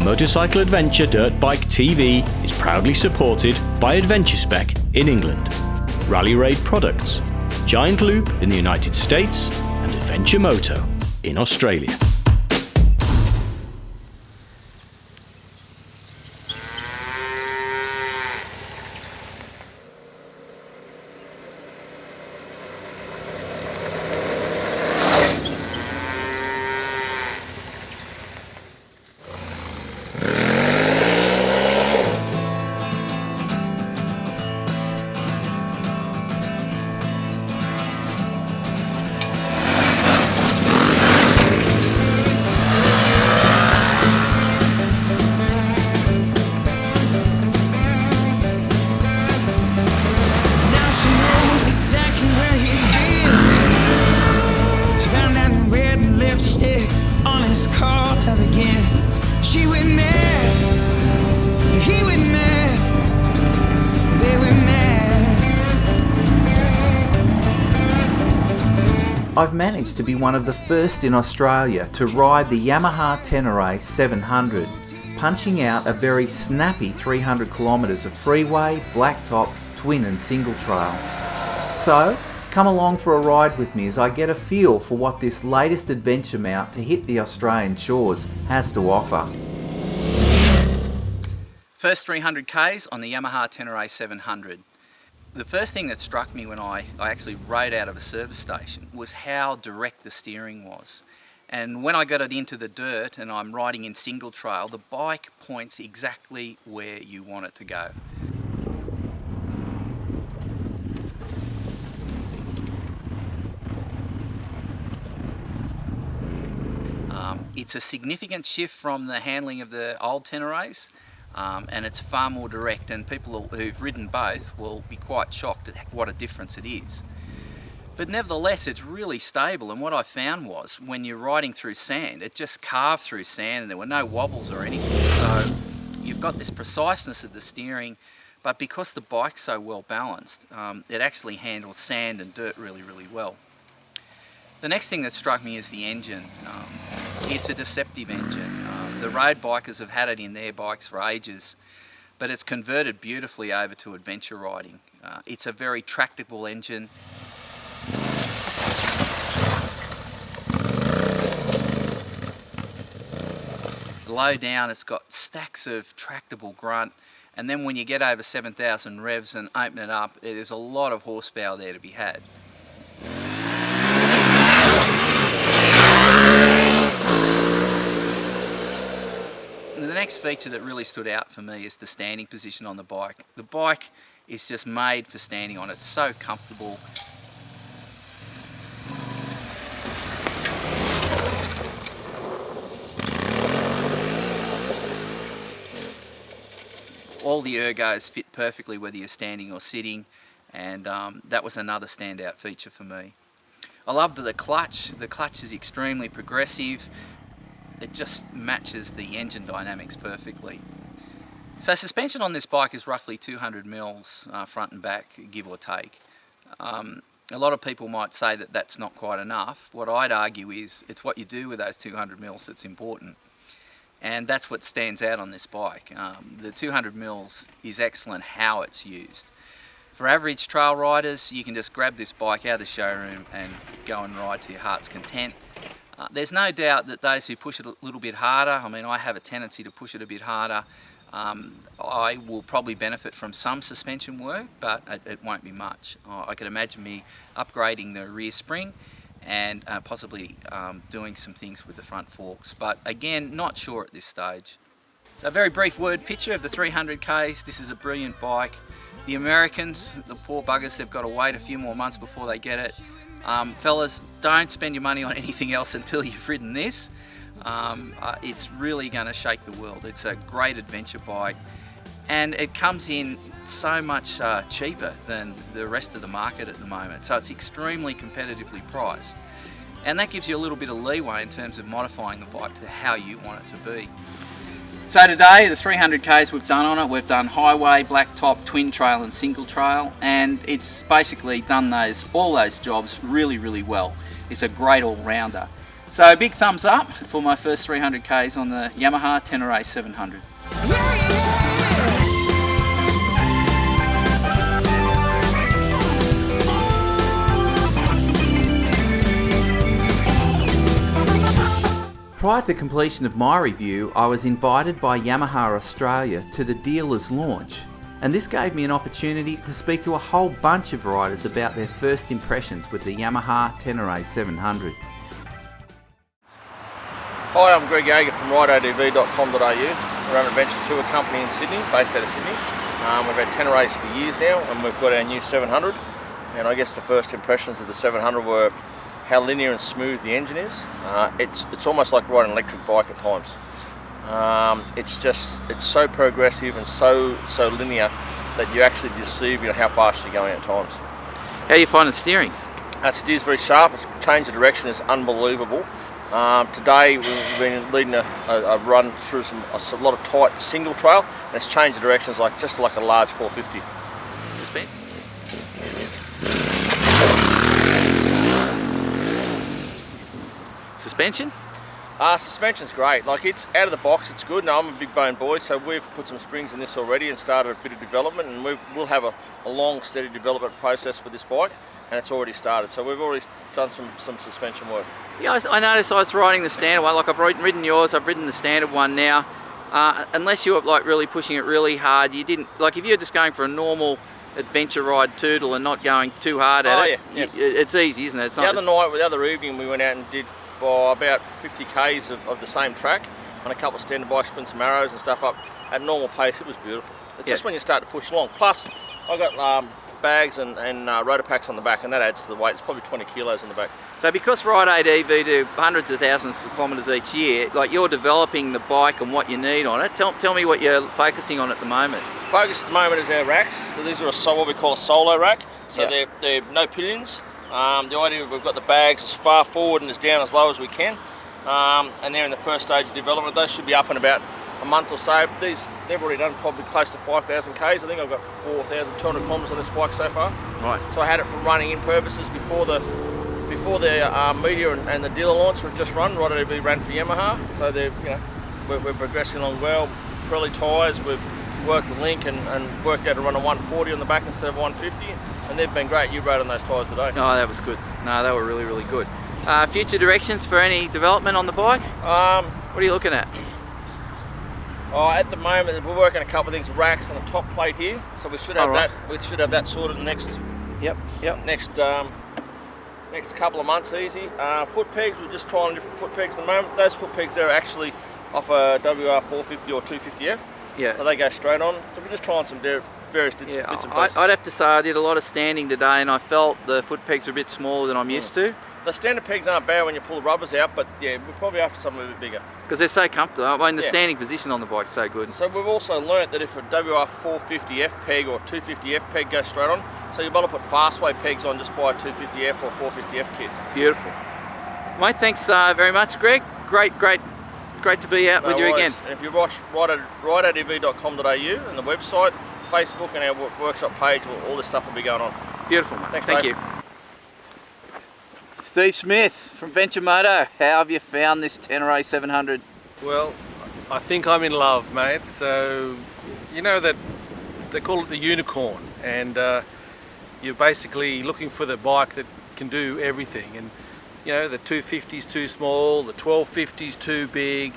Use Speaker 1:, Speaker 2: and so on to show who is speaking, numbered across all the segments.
Speaker 1: Motorcycle Adventure Dirtbike TV is proudly supported by Adventure Spec in England, Rally Raid Products, Giant Loop in the United States, and Adventure Moto in Australia.
Speaker 2: I've managed to be one of the first in Australia to ride the Yamaha Tenere 700, punching out a very snappy 300 kilometres of freeway, blacktop, twin and single trail. So, come along for a ride with me as I get a feel for what this latest adventure mount to hit the Australian shores has to offer.
Speaker 3: First 300 Ks on the Yamaha Tenere 700. The first thing that struck me when I actually rode out of a service station was how direct the steering was. And when I got it into the dirt and I'm riding in single trail, the bike points exactly where you want it to go. It's a significant shift from the handling of the old Teneres. And it's far more direct, and people who've ridden both will be quite shocked at what a difference it is. But nevertheless, it's really stable, and what I found was when you're riding through sand, it just carved through sand and there were no wobbles or anything. So you've got this preciseness of the steering, but because the bike's so well balanced, it actually handles sand and dirt really, really well. The next thing that struck me is the engine. It's a deceptive engine. The road bikers have had it in their bikes for ages, but it's converted beautifully over to adventure riding. It's a very tractable engine. Low down, it's got stacks of tractable grunt, and then when you get over 7,000 revs and open it up, there's a lot of horsepower there to be had. The next feature that really stood out for me is the standing position on the bike. The bike is just made for standing on. It's so comfortable. All the ergos fit perfectly whether you're standing or sitting, and that was another standout feature for me. I love the clutch. The clutch is extremely progressive. It just matches the engine dynamics perfectly. So suspension on this bike is roughly 200 mils front and back, give or take. A lot of people might say that that's not quite enough. What I'd argue is it's what you do with those 200 mils that's important. And that's what stands out on this bike. The 200 mils is excellent how it's used. For average trail riders, you can just grab this bike out of the showroom and go and ride to your heart's content. There's no doubt that those who push it a little bit harder, I mean, I have a tendency to push it a bit harder, I will probably benefit from some suspension work, but it won't be much. I could imagine me upgrading the rear spring and possibly doing some things with the front forks, but again, not sure at this stage. So a very brief word picture of the 300 Ks. This is a brilliant bike. The Americans, the poor buggers, they've got to wait a few more months before they get it. Fellas, don't spend your money on anything else until you've ridden this. It's really going to shake the world. It's a great adventure bike, and it comes in so much cheaper than the rest of the market at the moment. So it's extremely competitively priced, and that gives you a little bit of leeway in terms of modifying the bike to how you want it to be. So today, the 300 Ks we've done on it, we've done highway, blacktop, twin trail and single trail, and it's basically done all those jobs really, really well. It's a great all-rounder. So big thumbs up for my first 300 Ks on the Yamaha Tenere 700.
Speaker 2: Prior to completion of my review, I was invited by Yamaha Australia to the dealer's launch, and this gave me an opportunity to speak to a whole bunch of riders about their first impressions with the Yamaha Tenere 700.
Speaker 4: Hi, I'm Greg Yeager from rideadv.com.au. We're an adventure tour company in Sydney, based out of Sydney. We've had Teneres for years now, and we've got our new 700. And I guess the first impressions of the 700 were how linear and smooth the engine is. It's almost like riding an electric bike at times. It's so progressive and so linear that you actually deceive how fast you're going at times.
Speaker 3: How do you find the steering?
Speaker 4: That steers very sharp. Its change of direction is unbelievable. Today we've been leading a run through a lot of tight single trail, and it's changed the directions just like a large 450.
Speaker 3: Suspend. Suspension?
Speaker 4: Suspension's great. Like, it's out of the box, it's good. Now, I'm a big bone boy, so we've put some springs in this already and started a bit of development, and we'll have a long, steady development process with this bike, and it's already started. So we've already done some suspension work.
Speaker 3: Yeah, I noticed I was riding the standard one. Like, I've ridden yours, I've ridden the standard one now. Unless you were like really pushing it really hard, you didn't, like if you're just going for a normal adventure ride tootle and not going too hard at it,
Speaker 4: yeah.
Speaker 3: It's easy, isn't it? It's
Speaker 4: the other evening we went out and did about 50 Ks of the same track on a couple of standard bikes, putting some arrows and stuff up at normal pace. It was beautiful. It's just when you start to push along. Plus, I got bags and rotor packs on the back, and that adds to the weight. It's probably 20 kilos in the back.
Speaker 3: So because Ride ADV do hundreds of thousands of kilometres each year, like you're developing the bike and what you need on it. Tell me what you're focusing on at the moment.
Speaker 4: Focus at the moment is our racks. So these are what we call a solo rack. So they're no pillions. The idea, we've got the bags as far forward and as down as low as we can, and they're in the first stage of development. Those should be up in about a month or so. They've already done probably close to 5,000 Ks. I think I've got 4,200 kilometres on this bike so far. Right. So I had it for running in purposes before the media and the dealer launch we've just run. Right, ADV ran for Yamaha, so we're progressing along well. Pirelli tyres, we've worked the link and worked out to run a 140 on the back instead of 150. And they've been great. You rode on those tyres today.
Speaker 3: Oh, that was good. No, they were really, really good. Future directions for any development on the bike? What are you looking at?
Speaker 4: At the moment, we're working a couple of things. Racks and a top plate here, so we should have that. We should have that sorted in the next. Next couple of months, easy. Foot pegs, we're just trying different foot pegs at the moment. Those foot pegs are actually off a WR 450 or 250F. Yeah. So they go straight on. So we're just trying some various bits and pieces.
Speaker 3: I'd have to say I did a lot of standing today, and I felt the foot pegs were a bit smaller than I'm used to.
Speaker 4: The standard pegs aren't bad when you pull the rubbers out, but yeah, we're probably after something a bit bigger.
Speaker 3: Because they're so comfortable. I mean, the standing position on the bike's so good.
Speaker 4: So we've also learnt that if a WR 450F peg or 250F peg goes straight on, so you've got to put fastway pegs on just by a 250F or 450F kit.
Speaker 3: Beautiful. Mate, thanks very much, Greg. Great to be out with you again.
Speaker 4: And if you watch rideadv.com.au and the website, Facebook and our workshop page, all this stuff will be going on.
Speaker 3: Beautiful, mate.
Speaker 4: Thanks,
Speaker 3: Thank
Speaker 4: Dave.
Speaker 3: you. Steve Smith from Venture Moto. How have you found this Tenere 700?
Speaker 5: Well, I think I'm in love, mate. So, you know that they call it the unicorn, and you're basically looking for the bike that can do everything. And you know, the 250's too small, the 1250's too big,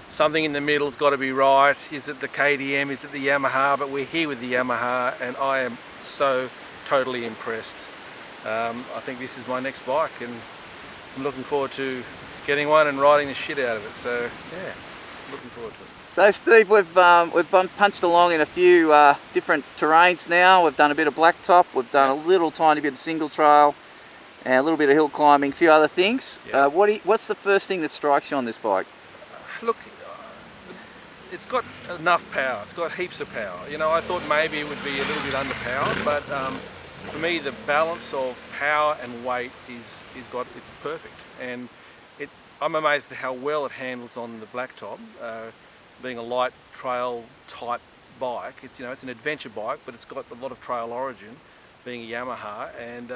Speaker 5: something in the middle's got to be right. Is it the KTM, is it the Yamaha? But we're here with the Yamaha, and I am so totally impressed. I think this is my next bike, and I'm looking forward to getting one and riding the shit out of it. So yeah, looking forward to it.
Speaker 3: So Steve, we've punched along in a few different terrains now. We've done a bit of blacktop, we've done a little tiny bit of single trail, and a little bit of hill climbing, a few other things. Yeah. What's the first thing that strikes you on this bike?
Speaker 5: Look, it's got enough power. It's got heaps of power. You know, I thought maybe it would be a little bit underpowered, but for me, the balance of power and weight it's perfect. And I'm amazed at how well it handles on the blacktop. Being a light trail type bike, it's an adventure bike, but it's got a lot of trail origin, being a Yamaha, and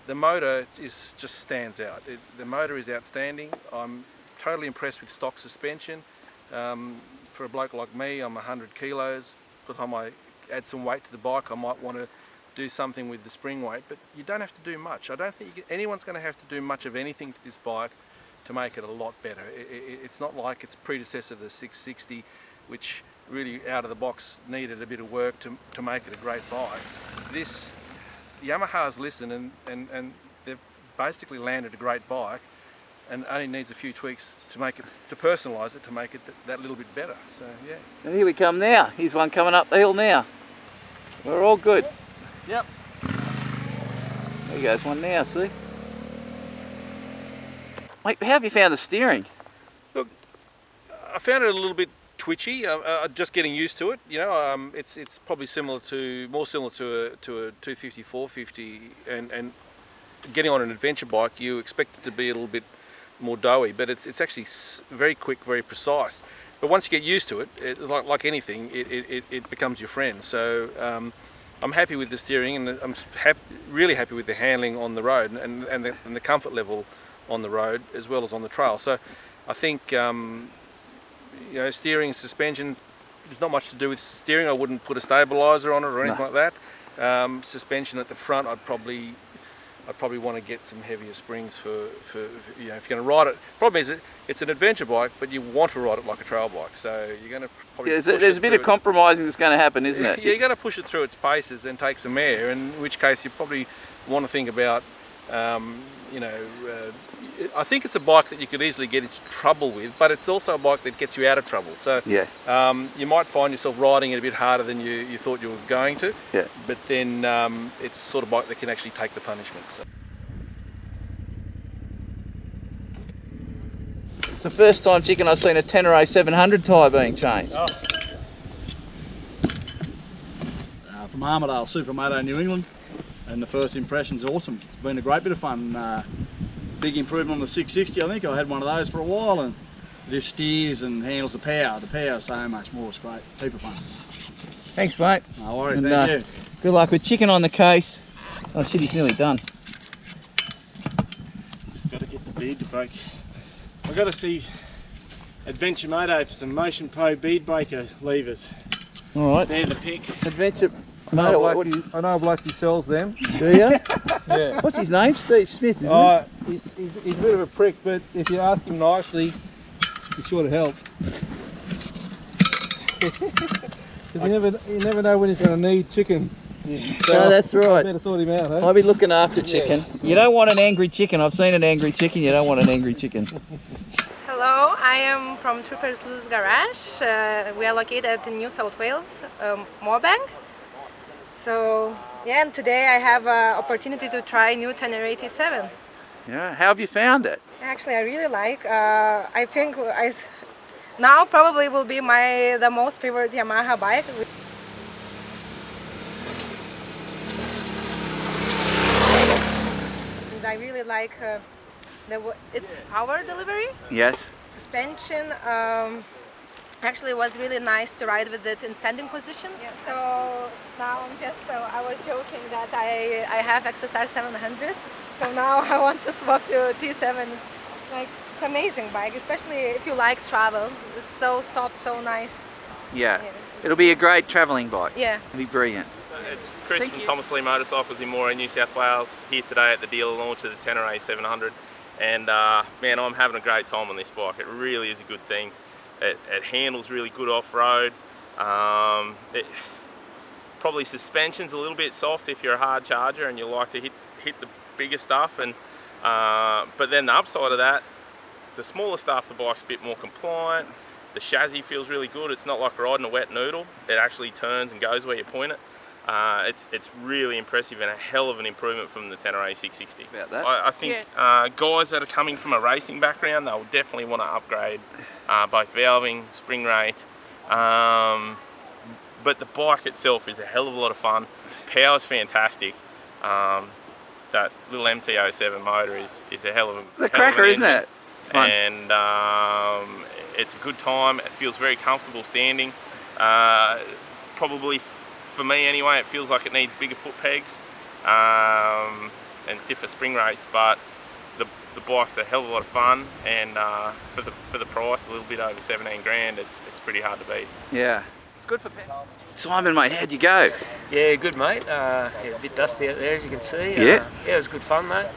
Speaker 5: the motor just stands out. The motor is outstanding. I'm totally impressed with stock suspension. For a bloke like me, I'm 100 kilos. By the time I add some weight to the bike, I might want to do something with the spring weight, but you don't have to do much. I don't think anyone's going to have to do much of anything to this bike to make it a lot better. It's not like its predecessor, the 660, which really out of the box needed a bit of work to make it a great bike. This, Yamaha's listened and they've basically landed a great bike, and only needs a few tweaks to make it, to personalise it, to make it that little bit better. So yeah.
Speaker 2: And here we come now. Here's one coming up the hill now. We're all good.
Speaker 5: Yep.
Speaker 2: There goes one now, see? Mate, how have you found the steering?
Speaker 5: Look, I found it a little bit twitchy. Just getting used to it. You know, it's probably more similar to a 250, 450, and getting on an adventure bike, you expect it to be a little bit more doughy, but it's actually very quick, very precise. But once you get used to it, like anything, it becomes your friend. So I'm happy with the steering, and I'm really happy with the handling on the road, and the comfort level on the road as well as on the trail. So I think you know, steering and suspension, there's not much to do with steering. I wouldn't put a stabilizer on it or anything like that. Suspension at the front, I'd probably want to get some heavier springs for you know, if you're going to ride it. Problem is, it's an adventure bike, but you want to ride it like a trail bike, so you're going to probably
Speaker 2: there's a bit of compromising that's going to happen, isn't it?
Speaker 5: Yeah, you're going to push it through its paces and take some air, in which case you probably want to think about, you know, I think it's a bike that you could easily get into trouble with, but it's also a bike that gets you out of trouble. So
Speaker 2: yeah.
Speaker 5: You might find yourself riding it a bit harder than you thought you were going to.
Speaker 2: Yeah.
Speaker 5: But then it's the sort of bike that can actually take the punishment. So.
Speaker 2: It's the first time, Chicken, I've seen a Tenere 700 tyre being changed.
Speaker 6: Oh. From Armidale Supermoto, New England, and the first impression's awesome. It's been a great bit of fun. Big improvement on the 660. I think I had one of those for a while, and it just steers and handles the power. The power so much more. It's great. Heap of fun.
Speaker 2: Thanks, mate.
Speaker 6: No worries.
Speaker 2: And,
Speaker 6: thank you.
Speaker 2: Good luck with Chicken on the case. Oh shit, he's nearly done.
Speaker 6: Just got to get the bead to break. I've got to see Adventure Moto for some Motion Pro bead breaker levers.
Speaker 2: All right.
Speaker 6: They're the pick.
Speaker 2: Adventure
Speaker 5: I know a bloke who sells them.
Speaker 2: Do you?
Speaker 5: Yeah.
Speaker 2: What's his name? Steve Smith, isn't it?
Speaker 5: He's a bit of a prick, but if you ask him nicely, he's sure to help. Because you never know when he's going to need chicken.
Speaker 2: Yeah. So that's right.
Speaker 5: Better sort him out, eh?
Speaker 2: I'll be looking after chicken.
Speaker 5: Yeah.
Speaker 2: You don't want an angry chicken. I've seen an angry chicken. You don't want an angry chicken.
Speaker 7: Hello, I am from Troopers Lewis Garage. We are located in New South Wales, Moorebank. So yeah, and today I have an opportunity to try new Tenere 87.
Speaker 2: Yeah. How have you found it?
Speaker 7: Actually, I really like. I think now probably will be the most favorite Yamaha bike. And I really like its power delivery.
Speaker 2: Yes.
Speaker 7: Suspension. Actually, it was really nice to ride with it in standing position. Yeah, so now I'm just, I was joking that I have XSR 700. So now I want to swap to T7. It's amazing bike, especially if you like travel. It's so soft, so nice.
Speaker 2: Yeah. It'll be a great travelling bike.
Speaker 7: Yeah.
Speaker 2: It'll be brilliant.
Speaker 8: It's Chris from Thomas Lee Motorcycles in Moray, New South Wales, here today at the dealer launch of the Tenere 700. And man, I'm having a great time on this bike. It really is a good thing. It handles really good off-road. Probably suspension's a little bit soft if you're a hard charger and you like to hit the bigger stuff. And but then the upside of that, the smaller stuff, the bike's a bit more compliant. The chassis feels really good. It's not like riding a wet noodle. It actually turns and goes where you point it. It's really impressive and a hell of an improvement from the Tenere 660.
Speaker 2: About that?
Speaker 8: I think guys that are coming from a racing background, they'll definitely want to upgrade both valving, spring rate, but the bike itself is a hell of a lot of fun. Power's fantastic. That little MT-07 motor is a hell of a
Speaker 2: It's a cracker, isn't it? It's fun.
Speaker 8: And it's a good time. It feels very comfortable standing. Probably for me anyway, it feels like it needs bigger foot pegs. and stiffer spring rates, but the bike's a hell of a lot of fun, and for the price, a little bit over 17 grand, it's pretty hard to beat.
Speaker 2: Yeah, it's good for Simon, mate. How'd you go?
Speaker 9: Yeah, good, mate. Yeah, a bit dusty out there, as you can see.
Speaker 2: Yeah.
Speaker 9: Yeah, it was good fun, though.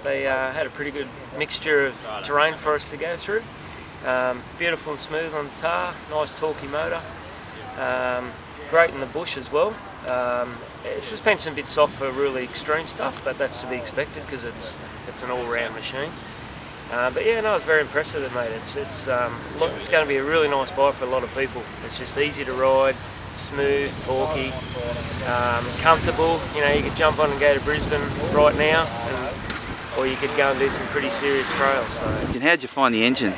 Speaker 9: They had a pretty good mixture of terrain for us to go through. Beautiful and smooth on the tar, nice torquey motor. Great in the bush as well. Suspension a bit soft for really extreme stuff, but that's to be expected because it's an all-round machine. But yeah, no, I was very impressed with it, mate. It's going to be a really nice bike for a lot of people. It's just easy to ride, smooth, torquey, comfortable. You know, you could jump on and go to Brisbane right now, or you could go and do some pretty serious trails. So.
Speaker 2: And how'd you find the engine?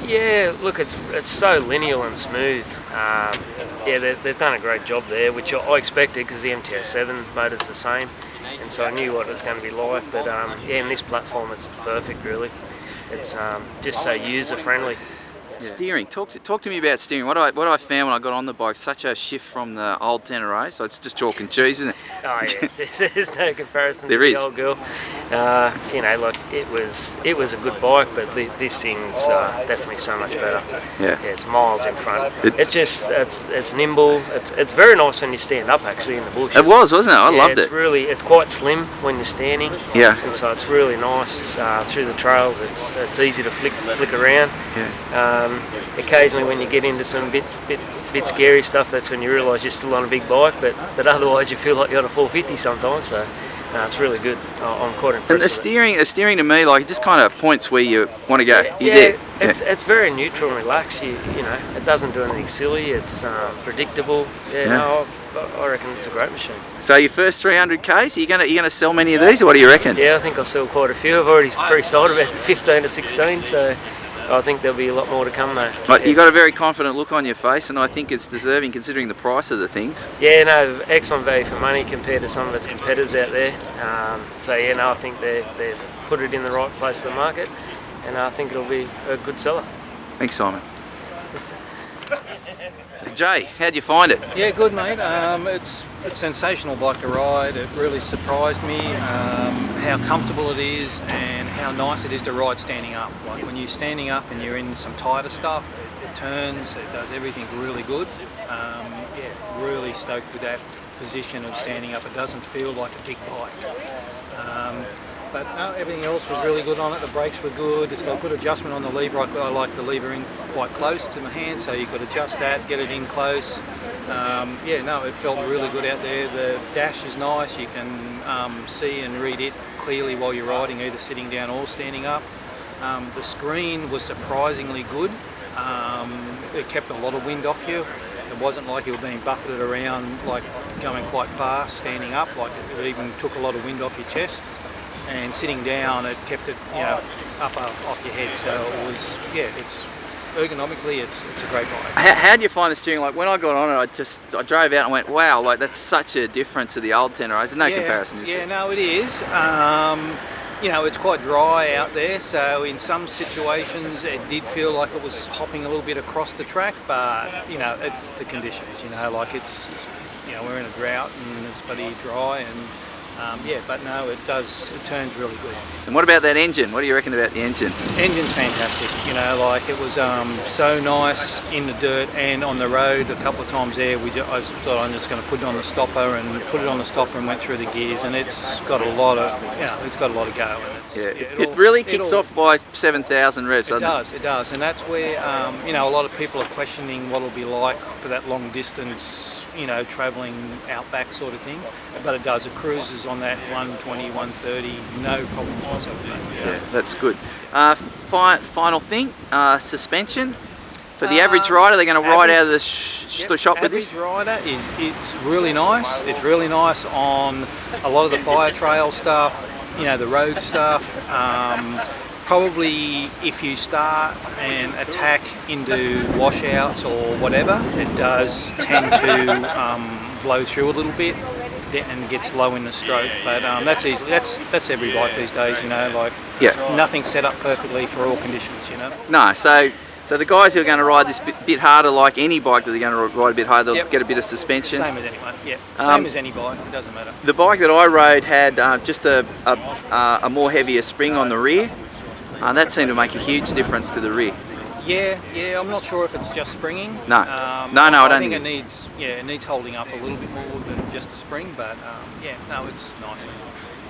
Speaker 9: Yeah, look, it's so linear and smooth. Yeah, they've done a great job there, which I expected because the MTO7 motor's the same, and so I knew what it was going to be like. But yeah, in this platform, it's perfect, really. It's just so user-friendly.
Speaker 2: Yeah. Steering. Talk to me about steering. What I found when I got on the bike, such a shift from the old Tenere, so it's just chalk and cheese, isn't it?
Speaker 9: Oh yeah, there's no comparison
Speaker 2: there
Speaker 9: to
Speaker 2: is.
Speaker 9: the old girl. You know, like it was a good bike, but this thing's definitely so much better.
Speaker 2: Yeah.
Speaker 9: It's miles in front. It's nimble. It's very nice when you stand up, actually, in the bush.
Speaker 2: It was, wasn't it? I loved it.
Speaker 9: It's quite slim when you're standing.
Speaker 2: Yeah.
Speaker 9: And so it's really nice through the trails. It's easy to flick around.
Speaker 2: Yeah.
Speaker 9: Occasionally, when you get into some bit scary stuff, that's when you realise you're still on a big bike. But otherwise, you feel like you're on a 450 sometimes. So it's really good. I'm quite impressed.
Speaker 2: And the steering to me, like, it just kind of points where you want to go.
Speaker 9: It's very neutral and relaxed. You know, it doesn't do anything silly. It's predictable. No, I reckon it's a great machine.
Speaker 2: So your first 300 Ks, are you gonna sell many of these, or what do you reckon?
Speaker 9: Yeah, I think I'll sell quite a few. I've already pre-sold about 15 to 16. So. I think there'll be a lot more to come though.
Speaker 2: Like, you've got a very confident look on your face, and I think it's deserving considering the price of the things.
Speaker 9: Yeah, no, excellent value for money compared to some of its competitors out there. So yeah, no, I think they've put it in the right place to the market, and I think it'll be a good seller.
Speaker 2: Thanks, Simon. So Jay, how'd you find it?
Speaker 10: Yeah, good, mate. It's a sensational bike to ride. It really surprised me how comfortable it is and how nice it is to ride standing up. Like when you're standing up and you're in some tighter stuff, it turns, it does everything really good. Yeah, really stoked with that position of standing up. It doesn't feel like a big bike. But no, everything else was really good on it. The brakes were good. It's got good adjustment on the lever. I like the lever in quite close to my hand, so you could adjust that, get it in close. Yeah, no, it felt really good out there. The dash is nice. You can see and read it clearly while you're riding, either sitting down or standing up. The screen was surprisingly good. It kept a lot of wind off you. It wasn't like you were being buffeted around, like going quite fast, standing up. Like it even took a lot of wind off your chest. And sitting down, it kept it, you know, up off your head. So it was, yeah, it's ergonomically, it's a great bike.
Speaker 2: How do you find the steering? Like when I got on it, I drove out and went, wow, like that's such a difference to the old Tenere. There's no comparison, is there?
Speaker 10: No, it is. You know, it's quite dry out there, so in some situations it did feel like it was hopping a little bit across the track, but you know, it's the conditions. You know, like it's, you know, we're in a drought and it's bloody dry and. Yeah, but no, it turns really good.
Speaker 2: And what about that engine? What do you reckon about the engine?
Speaker 10: Engine's fantastic, you know, like it was so nice in the dirt and on the road. A couple of times there, I thought I'm just going to put it on the stopper and went through the gears, and it's got a lot of, you know, it's got a lot of go. And
Speaker 2: it really kicks off by 7,000 revs, doesn't it?
Speaker 10: It does, and that's where, you know, a lot of people are questioning what it'll be like for that long distance, you know, travelling outback sort of thing, but it does. It cruises on that 120, 130, no problems whatsoever.
Speaker 2: Yeah, that's good. Final thing, suspension. For the average rider, they're going to ride out of the shop with this?
Speaker 10: Average rider, it's really nice. It's really nice on a lot of the fire trail stuff, you know, the road stuff. Probably if you start and attack into washouts or whatever, it does tend to blow through a little bit and gets low in the stroke. But that's easy. That's every bike these days, you know. Like nothing's set up perfectly for all conditions, you know.
Speaker 2: No, so So the guys who are going to ride this bit harder, like any bike that they're going to ride a bit harder, they'll get a bit of suspension.
Speaker 10: Same as anyone, yeah. Same as any bike, it doesn't matter.
Speaker 2: The bike that I rode had just a more heavier spring on the rear. That seemed to make a huge difference to the rear.
Speaker 10: Yeah, I'm not sure if it's just springing.
Speaker 2: No, I think
Speaker 10: it needs holding up a little bit more than just a spring, but it's nice.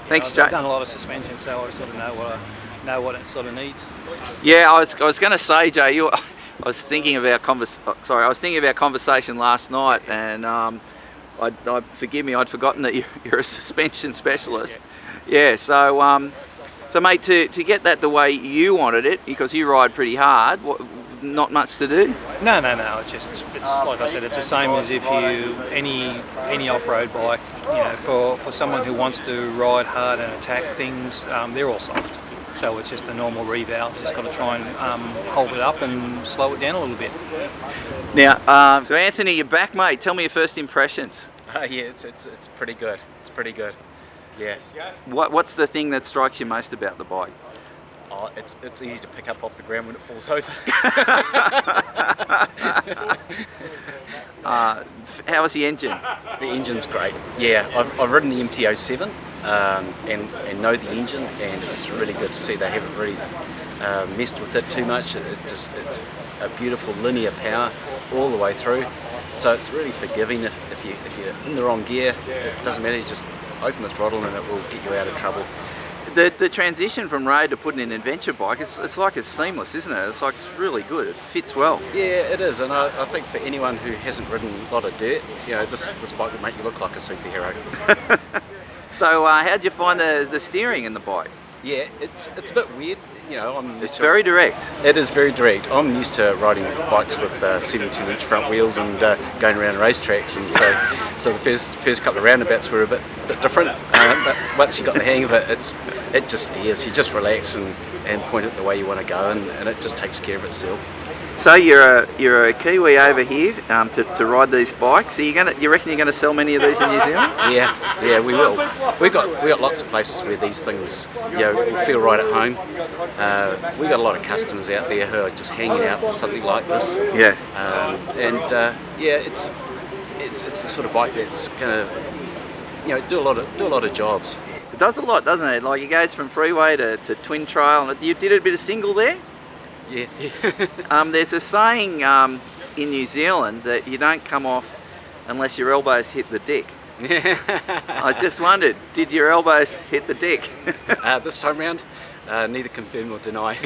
Speaker 2: Thanks, Jay.
Speaker 10: I've done a lot of suspension, so I sort of know what it sort of needs.
Speaker 2: Yeah, I was going to say, Jay, I was thinking of our conversation last night, and forgive me, I'd forgotten that you're a suspension specialist. Yeah, so mate, to get that the way you wanted it, because you ride pretty hard, not much to do?
Speaker 10: No. It's like I said, it's the same as if any off-road bike. For someone who wants to ride hard and attack things, they're all soft. So it's just a normal revalve. Just got to try and hold it up and slow it down a little bit.
Speaker 2: Now, so Anthony, you're back, mate. Tell me your first impressions.
Speaker 11: Yeah, it's pretty good. It's pretty good. Yeah.
Speaker 2: What's the thing that strikes you most about the bike?
Speaker 11: Oh, it's easy to pick up off the ground when it falls over.
Speaker 2: How's the engine?
Speaker 11: The engine's great. Yeah, I've ridden the MT-07 and know the engine, and it's really good to see they haven't really messed with it too much. It's a beautiful linear power all the way through. So it's really forgiving if you're in the wrong gear. It doesn't matter. You just open the throttle and it will get you out of trouble.
Speaker 2: The transition from road to putting in an adventure bike, it's like it's seamless, isn't it? It's like it's really good. It fits well.
Speaker 11: Yeah, it is, and I think for anyone who hasn't ridden a lot of dirt, this bike will make you look like a superhero.
Speaker 2: So how'd you find the steering in the bike?
Speaker 11: Yeah, it's a bit weird.
Speaker 2: It's very direct.
Speaker 11: It is very direct. I'm used to riding bikes with 17-inch front wheels and going around racetracks, and so the first couple of roundabouts were a bit different. But once you got the hang of it, it just steers. You just relax and point it the way you want to go, and it just takes care of itself.
Speaker 2: So you're a Kiwi over here to ride these bikes. So you reckon you're going to sell many of these in New Zealand?
Speaker 11: Yeah, we will. We got lots of places where these things will feel right at home. We got a lot of customers out there who are just hanging out for something like this.
Speaker 2: Yeah.
Speaker 11: It's the sort of bike that's going to do a lot of jobs.
Speaker 2: It does a lot, doesn't it? Like it goes from freeway to twin trail. And you did a bit of single there.
Speaker 11: Yeah.
Speaker 2: There's a saying in New Zealand that you don't come off unless your elbows hit the deck. I just wondered, did your elbows hit the deck?
Speaker 11: This time round, neither confirm nor deny.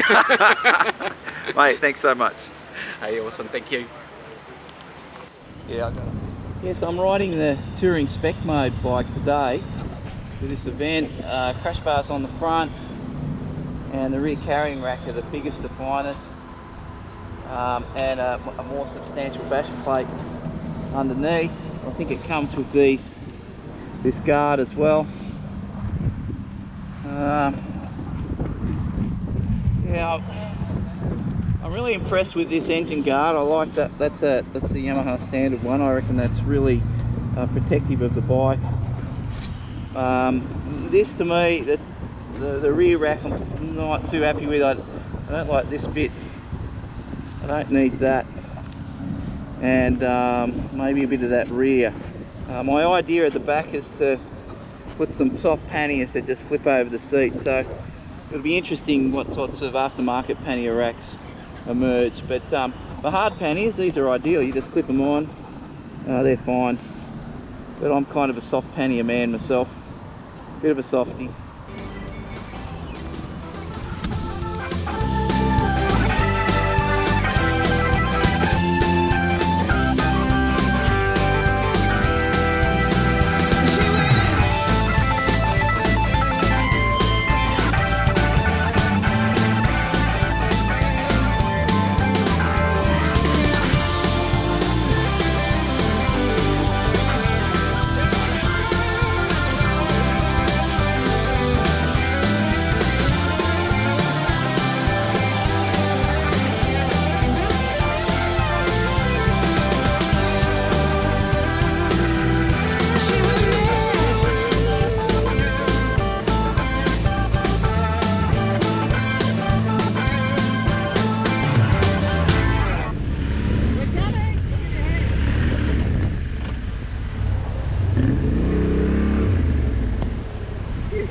Speaker 2: Mate, thanks so much.
Speaker 11: Hey, awesome, thank you.
Speaker 2: Yeah, I got it. Yes, I'm riding the Touring Spec Mode bike today for this event. Crash bars on the front, and the rear carrying rack are the biggest of finest, and a more substantial bash plate underneath. I think it comes with this guard as well. I'm really impressed with this engine guard. I like that. That's the Yamaha standard one. I reckon that's really protective of the bike. This to me, the rear rack, I'm just not too happy with. I don't like this bit. I don't need that, and maybe a bit of that rear. My idea at the back is to put some soft panniers that just flip over the seat, so it'll be interesting what sorts of aftermarket pannier racks emerge. But for hard panniers, these are ideal. You just clip them on, they're fine. But I'm kind of a soft pannier man myself, bit of a softie.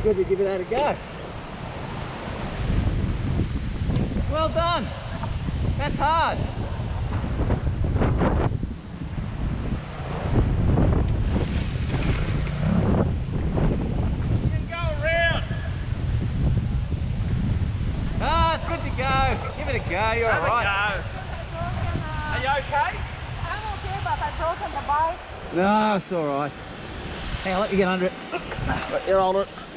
Speaker 12: good to give that a go. Well done. That's hard.
Speaker 4: You can go around.
Speaker 12: Ah, it's good to go. Give it a go. You're all right.
Speaker 4: Are you okay?
Speaker 7: I'm okay, but I've broken the bike.
Speaker 12: No, it's all right. Hang on, let me get under it.
Speaker 4: You're on it.
Speaker 7: It's